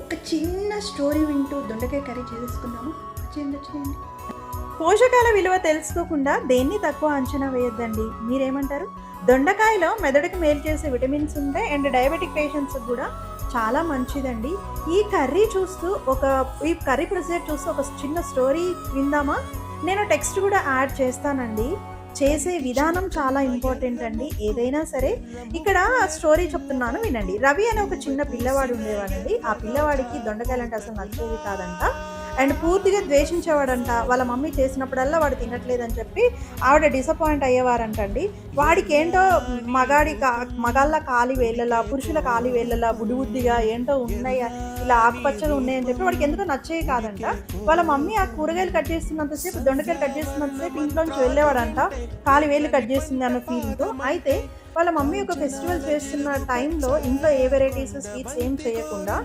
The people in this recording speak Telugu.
ఒక చిన్న స్టోరీ వింటూ దొండకాయ కర్రీ చేసేసుకుందాము. చేయండి. పోషకాల విలువ తెలుసుకోకుండా దేన్ని తక్కువ అంచనా వేయొద్దండి. మీరేమంటారు? దొండకాయలో మెదడుకు మేలు చేసే విటమిన్స్ ఉంటాయి అండ్ డయాబెటిక్ పేషెంట్స్ కూడా చాలా మంచిదండి. ఈ కర్రీ ప్రొసీజర్ చూస్తూ ఒక చిన్న స్టోరీ విందామా? నేను టెక్స్ట్ కూడా యాడ్ చేస్తానండి. చేసే విధానం చాలా ఇంపార్టెంట్ అండి. ఏదైనా సరే ఇక్కడ స్టోరీ చెప్తున్నాను వినండి. రవి అనే ఒక చిన్న పిల్లవాడు ఉండేవాడండి. ఆ పిల్లవాడికి దొండకాయలంటే అసలు నచ్చేది కాదంట అండ్ పూర్తిగా ద్వేషించేవాడంట. వాళ్ళ మమ్మీ చేసినప్పుడల్లా వాడు తినట్లేదని చెప్పి ఆవిడ డిసప్పాయింట్ అయ్యేవారంటండి. వాడికి ఏంటో మగాళ్ళ కాలి వేళ్ళలా, పురుషుల కాలి వేళ్ళలా బుడ్డిగా ఏంటో ఉన్నాయి, ఇలా ఆకుపచ్చగా ఉన్నాయని చెప్పి వాడికి ఎందుకో నచ్చేవి కాదంట. వాళ్ళ మమ్మీ ఆ కూరగాయలు కట్ చేస్తున్నంతసేపు, దొండకాయలు కట్ చేస్తున్నంతసేపు ఇంట్లోంచి వెళ్ళేవాడంట, కాలి వేళ్ళు కట్ చేస్తుంది అన్న ఫీలింగ్తో. అయితే వాళ్ళ మమ్మీ ఒక ఫెస్టివల్ చేస్తున్న టైంలో ఇంట్లో ఏ వెరైటీస్ స్వీట్స్ ఏం చేయకుండా